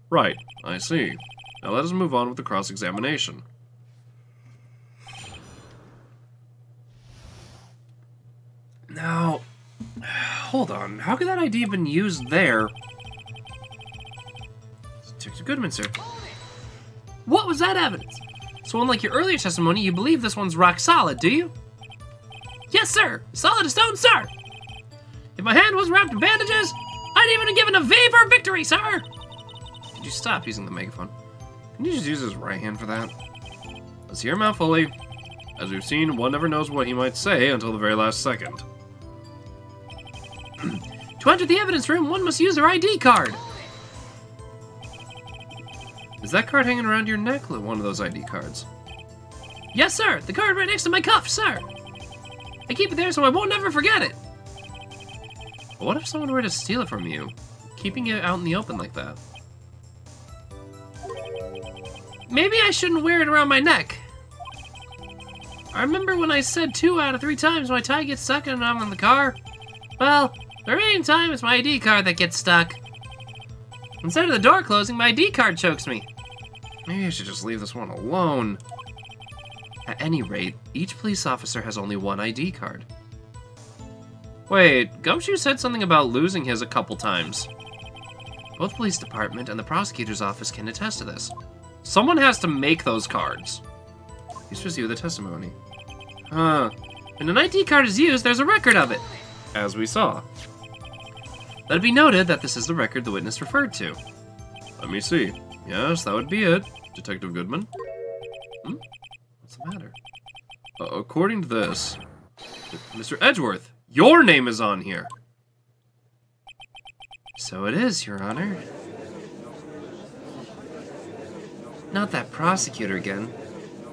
S1: Right, I see. Now let us move on with the cross-examination.
S2: Now, hold on. How could that ID have been used there? Detective Goodman, sir. What was that evidence? So unlike your earlier testimony, you believe this one's rock solid, do you? Yes, sir. Solid as stone, sir. If my hand was wrapped in bandages, I'd even have given a V for victory, sir.
S5: Could you stop using the megaphone? Can you just use his right hand for that? Let's hear him out fully.
S1: As we've seen, one never knows what he might say until the very last second.
S2: To enter the evidence room, one must use their ID card.
S5: Is that card hanging around your neck, one of those ID cards?
S2: Yes, sir. The card right next to my cuff, sir. I keep it there so I won't ever forget it.
S5: But what if someone were to steal it from you, keeping it out in the open like that?
S2: Maybe I shouldn't wear it around my neck. I remember when I said 2 out of 3 times my tie gets stuck and I'm in the car. Well, the remaining time it's my ID card that gets stuck. Instead of the door closing, my ID card chokes me.
S5: Maybe I should just leave this one alone. At any rate, each police officer has only one ID card.
S2: Wait, Gumshoe said something about losing his a couple times.
S5: Both the police department and the prosecutor's office can attest to this.
S2: Someone has to make those cards.
S5: Please review the testimony.
S2: Huh. When an ID card is used, there's a record of it.
S1: As we saw.
S5: Let it be noted that this is the record the witness referred to.
S1: Let me see. Yes, that would be it, Detective Goodman.
S5: What's the matter?
S1: According to this, Mr. Edgeworth, your name is on here.
S5: So it is, Your Honor. Not that prosecutor again.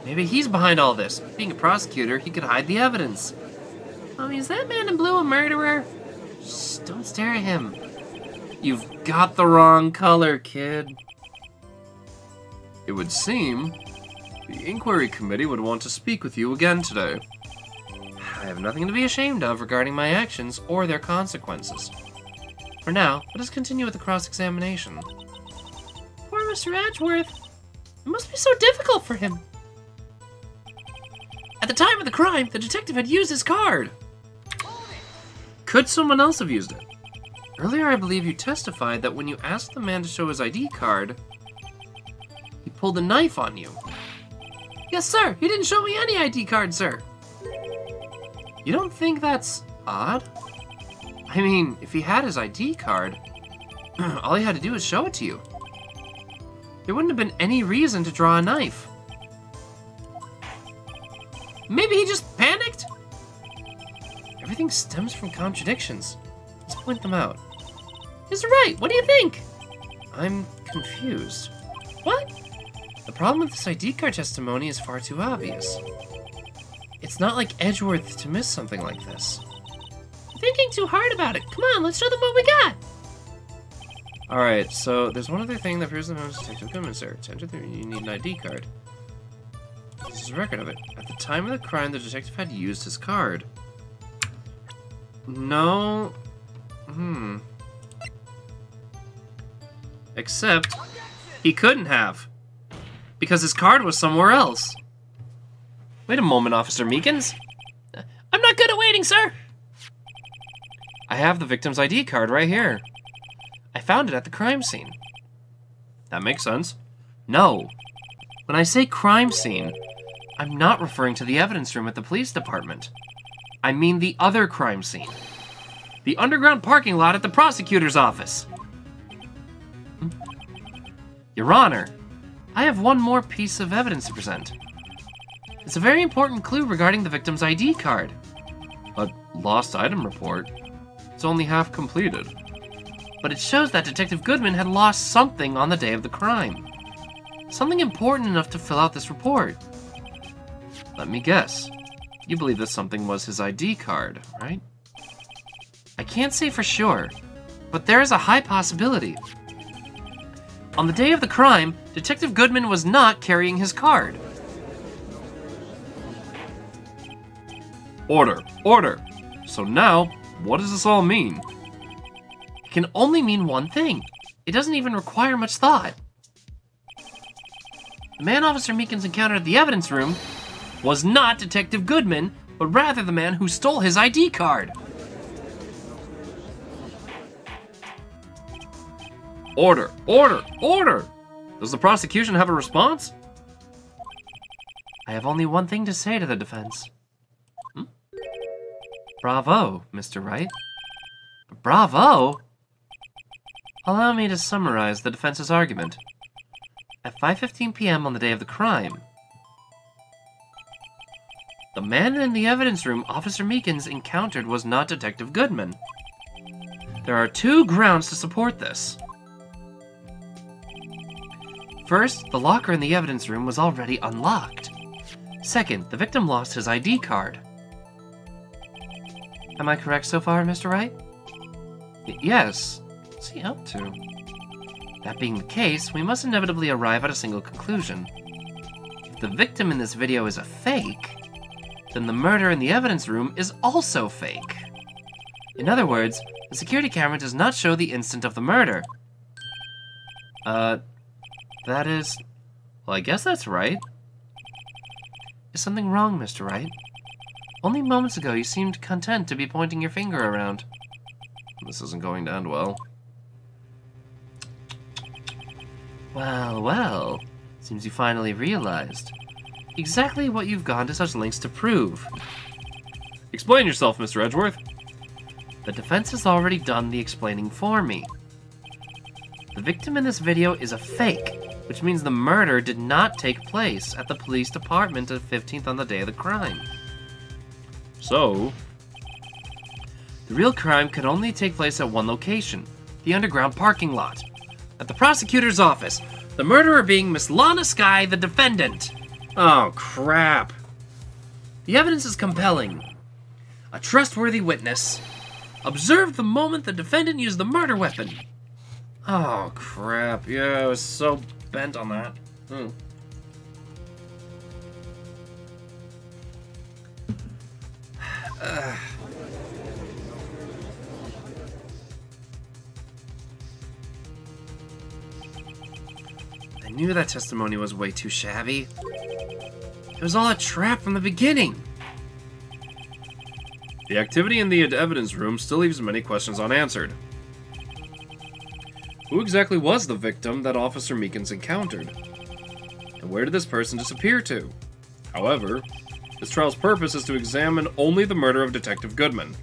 S5: Maybe he's behind all this. Being a prosecutor, he could hide the evidence.
S2: Mommy, is that man in blue a murderer?
S5: Shh, don't stare at him. You've got the wrong color, kid.
S1: It would seem the inquiry committee would want to speak with you again today.
S5: I have nothing to be ashamed of regarding my actions or their consequences. For now, let us continue with the cross-examination.
S2: Poor Mr. Edgeworth. It must be so difficult for him. At the time of the crime, the detective had used his card.
S5: Could someone else have used it? Earlier, I believe you testified that when you asked the man to show his ID card, he pulled a knife on you.
S2: Yes, sir. He didn't show me any ID card, sir.
S5: You don't think that's odd? I mean, if he had his ID card, all he had to do was show it to you. There wouldn't have been any reason to draw a knife.
S2: Maybe he just panicked?
S5: Everything stems from contradictions. Let's point them out.
S2: Mr. Wright, what do you think?
S5: I'm confused.
S2: What?
S5: The problem with this ID card testimony is far too obvious. It's not like Edgeworth to miss something like this.
S2: You're thinking too hard about it. Come on, let's show them what we got.
S5: Alright, so there's one other thing that proves the most Detective Goodman, sir. To enter through, you need an ID card. This is a record of it. At the time of the crime, the detective had used his card. No. Except, he couldn't have. Because his card was somewhere else. Wait a moment, Officer Meekins.
S2: I'm not good at waiting, sir.
S5: I have the victim's ID card right here. I found it at the crime scene. That makes sense. No. When I say crime scene, I'm not referring to the evidence room at the police department. I mean the other crime scene. The underground parking lot at the prosecutor's office. Your Honor, I have one more piece of evidence to present. It's a very important clue regarding the victim's ID card. A lost item report? It's only half completed. But it shows that Detective Goodman had lost something on the day of the crime. Something important enough to fill out this report. Let me guess. You believe this something was his ID card, right? I can't say for sure, but there is a high possibility. On the day of the crime, Detective Goodman was not carrying his card. Order, order. So now, what does this all mean? It can only mean one thing. It doesn't even require much thought. The man Officer Meekins encountered at the evidence room was not Detective Goodman, but rather the man who stole his ID card. Order, order, order! Does the prosecution have a response? I have only one thing to say to the defense. Bravo, Mr. Wright. Bravo? Allow me to summarize the defense's argument. At 5:15 p.m. on the day of the crime, the man in the evidence room Officer Meekins encountered was not Detective Goodman. There are two grounds to support this. First, the locker in the evidence room was already unlocked. Second, the victim lost his ID card. Am I correct so far, Mr. Wright? Yes. What's he up to? That being the case, we must inevitably arrive at a single conclusion. If the victim in this video is a fake, then the murder in the evidence room is also fake. In other words, the security camera does not show the instant of the murder. That is... Well, I guess that's right. Is something wrong, Mr. Wright? Only moments ago you seemed content to be pointing your finger around. This isn't going to end well. Well, well. Seems you finally realized exactly what you've gone to such lengths to prove. Explain yourself, Mr. Edgeworth. The defense has already done the explaining for me. The victim in this video is a fake, which means the murder did not take place at the police department at 15th on the day of the crime. So, the real crime could only take place at one location, the underground parking lot. At the prosecutor's office, the murderer being Miss Lana Skye, the defendant. Oh, crap. The evidence is compelling. A trustworthy witness observed the moment the defendant used the murder weapon. Oh, crap. Yeah, I was so bent on that. I knew that testimony was way too shabby. It was all a trap from the beginning.
S1: The activity in the evidence room still leaves many questions unanswered. Who exactly was the victim that Officer Meekins encountered? And where did this person disappear to? However, this trial's purpose is to examine only the murder of Detective Goodman.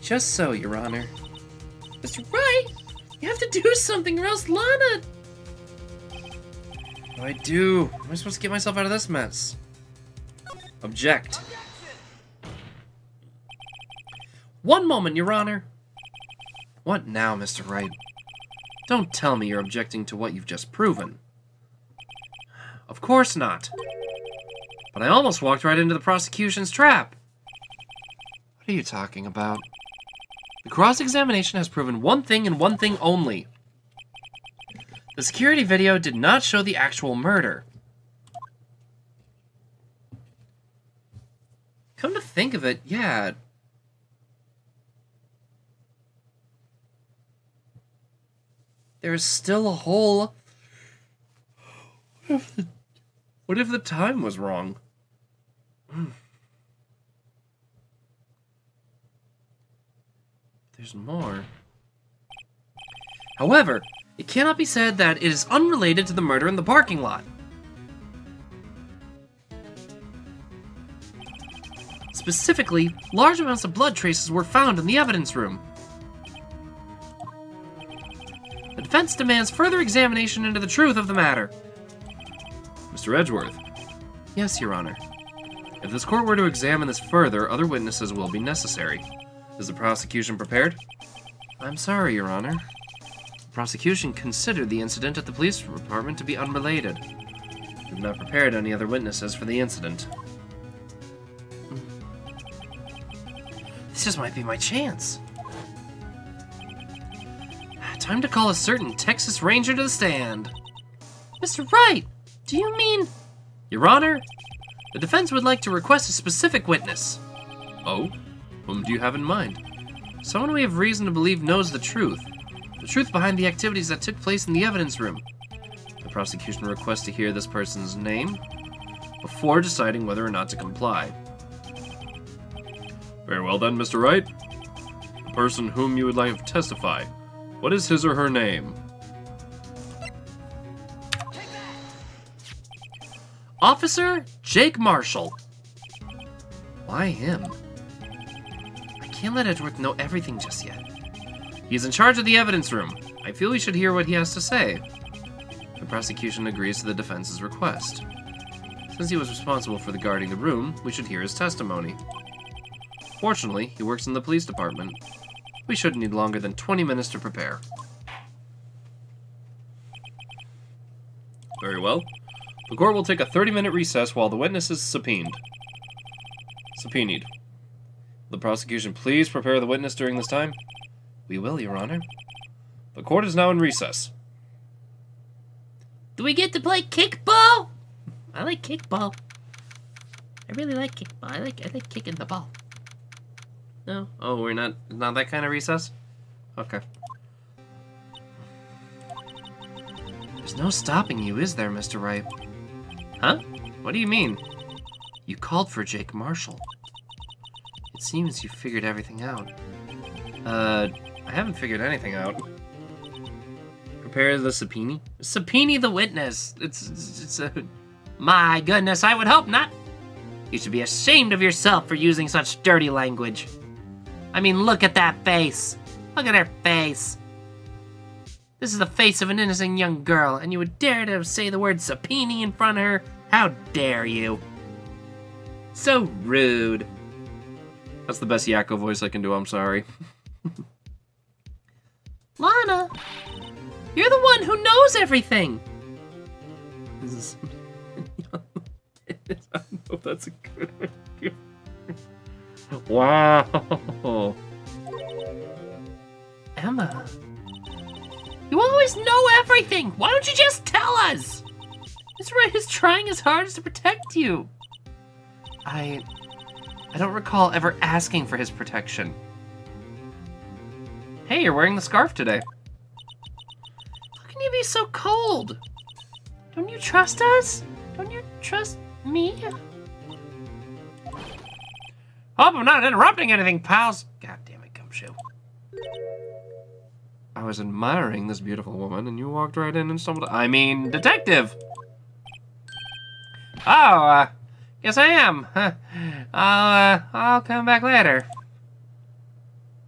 S5: Just so, Your Honor.
S2: Mr. Wright, you have to do something or else Lana...
S5: What do I do? How am I supposed to get myself out of this mess? Object.
S2: One moment, Your Honor.
S5: What now, Mr. Wright? Don't tell me you're objecting to what you've just proven. Of course not. But I almost walked right into the prosecution's trap. What are you talking about? The cross-examination has proven one thing and one thing only. The security video did not show the actual murder. Come to think of it, yeah. There's still a hole. What if the time was wrong? There's more. However, it cannot be said that it is unrelated to the murder in the parking lot. Specifically, large amounts of blood traces were found in the evidence room. The defense demands further examination into the truth of the matter.
S1: Mr. Edgeworth.
S5: Yes, Your Honor. If this court were to examine this further, other witnesses will be necessary.
S1: Is the prosecution prepared?
S5: I'm sorry, Your Honor. The prosecution considered the incident at the police department to be unrelated. We have not prepared any other witnesses for the incident. This just might be my chance. Time to call a certain Texas Ranger to the stand. Mr. Wright, do you mean... Your Honor, the defense would like to request a specific witness.
S1: Oh? Whom do you have in mind?
S5: Someone we have reason to believe knows the truth behind the activities that took place in the evidence room. The prosecution requests to hear this person's name before deciding whether or not to comply.
S1: Very well then, Mr. Wright. The person whom you would like to testify, what is his or her name?
S5: Officer Jake Marshall. Why him? I can't let Edgeworth know everything just yet. He's in charge of the evidence room. I feel we should hear what he has to say. The prosecution agrees to the defense's request. Since he was responsible for guarding the room, we should hear his testimony. Fortunately, he works in the police department. We shouldn't need longer than 20 minutes to prepare.
S1: Very well. The court will take a 30-minute recess while the witness is subpoenaed. Will the prosecution please prepare the witness during this time?
S5: We will, Your Honor.
S1: The court is now in recess.
S2: Do we get to play kickball? I like kickball. I really like kickball. I like kicking the ball.
S5: No? Oh, we're not that kind of recess? Okay. There's no stopping you, is there, Mr. Wright? Huh? What do you mean? You called for Jake Marshall. It seems you figured everything out. I haven't figured anything out. Prepare the subpoena? Subpoena the witness! It's
S2: My goodness, I would hope not. You should be ashamed of yourself for using such dirty language. I mean, look at that face. Look at her face. This is the face of an innocent young girl, and you would dare to say the word subpoena in front of her? How dare you?
S5: so rude. That's the best Yakko voice I can do, I'm sorry.
S2: Lana, you're the one who knows everything.
S5: I don't know if that's a good idea. Wow.
S2: Emma, you always know everything. Why don't you just tell us? Mr. Wright is trying his hardest to protect you.
S5: I don't recall ever asking for his protection. Hey, you're wearing the scarf today.
S2: How can you be so cold? Don't you trust us? Don't you trust me?
S5: Hope I'm not interrupting anything, pals. God damn it, Gumshoe. I was admiring this beautiful woman, and you walked right in and stumbled. I mean, detective. Oh, yes I am. I'll come back later.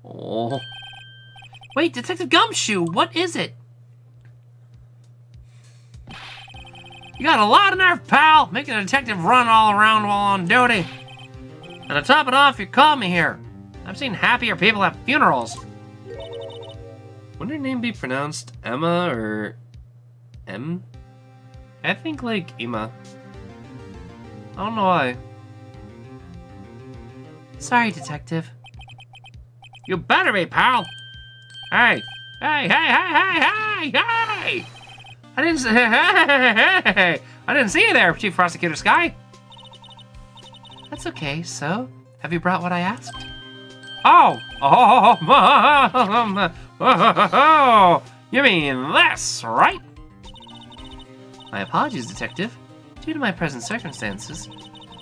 S5: Oh.
S2: Wait, Detective Gumshoe, what is it?
S5: You got a lot of nerve, pal, making a detective run all around while on duty. And to top it off, you called me here. I've seen happier people at funerals. Wouldn't her name be pronounced Emma or M? I think like Emma. I don't know why. Sorry, detective. You better be, pal. Hey, hey, hey, hey, hey, hey, hey! I didn't see you there, Chief Prosecutor Sky. That's okay. So, have you brought what I asked? Oh, you mean this, right? My apologies, detective. Due to my present circumstances,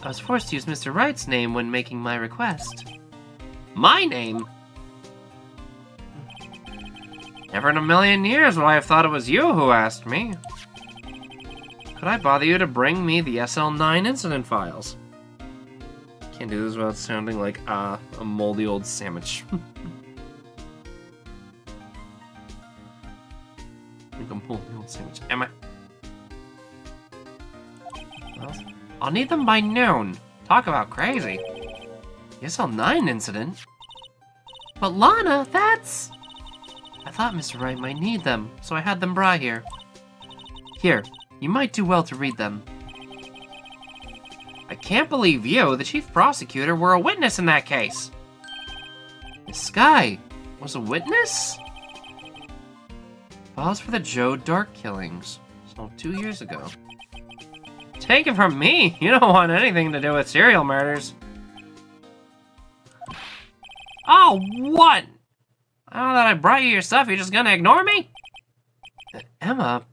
S5: I was forced to use Mr. Wright's name when making my request. My name? Never in a million years would I have thought it was you who asked me. Could I bother you to bring me the SL9 incident files? Can't do this without sounding like a moldy old sandwich. Like a moldy old sandwich. Am I? Well, I'll need them by noon. Talk about crazy. The SL9 incident? But Lana, that's... I thought Mr. Wright might need them, so I had them brought here. Here, you might do well to read them. I can't believe you, the chief prosecutor, were a witness in that case. Miss Sky was a witness? Files for the Joe Dark killings. So 2 years ago. Take it from me, you don't want anything to do with serial murders. Oh, what? Now that I brought you your stuff, you're just gonna ignore me? Emma,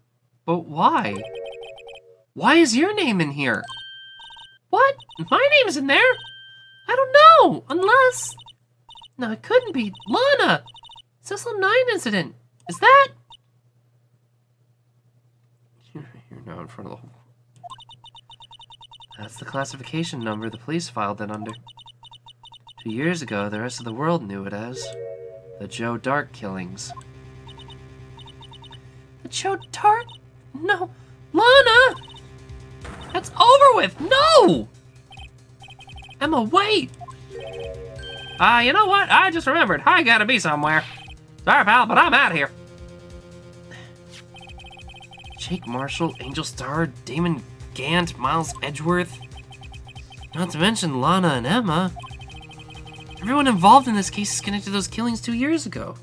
S5: but why? Why is your name in here? What? My name's in there? I don't know, unless... No, it couldn't be. Lana! Cecil 9 incident. Is that... You're now in front of the whole... That's the classification number the police filed it under. 2 years ago, the rest of the world knew it as... the Joe Dark killings. The Joe Dark? No. Lana! That's over with! No! Emma, wait! You know what? I just remembered. I gotta be somewhere. Sorry, pal, but I'm out of here. Jake Marshall, Angel Star, Damon Gant, Miles Edgeworth. Not to mention Lana and Emma. Everyone involved in this case is connected to those killings 2 years ago.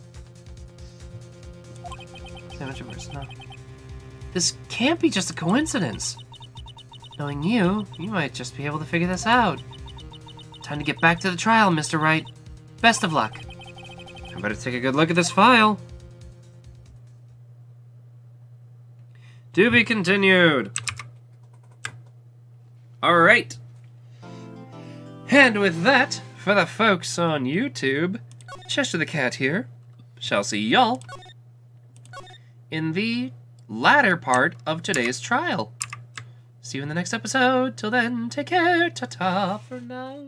S5: This can't be just a coincidence. Knowing you might just be able to figure this out. Time to get back to the trial, Mr. Wright. Best of luck. I better take a good look at this file. To be continued. Alright. And with that, for the folks on YouTube, Cheshire the Cat here, shall see y'all in the latter part of today's trial. See you in the next episode. Till then, take care. Ta-ta for now.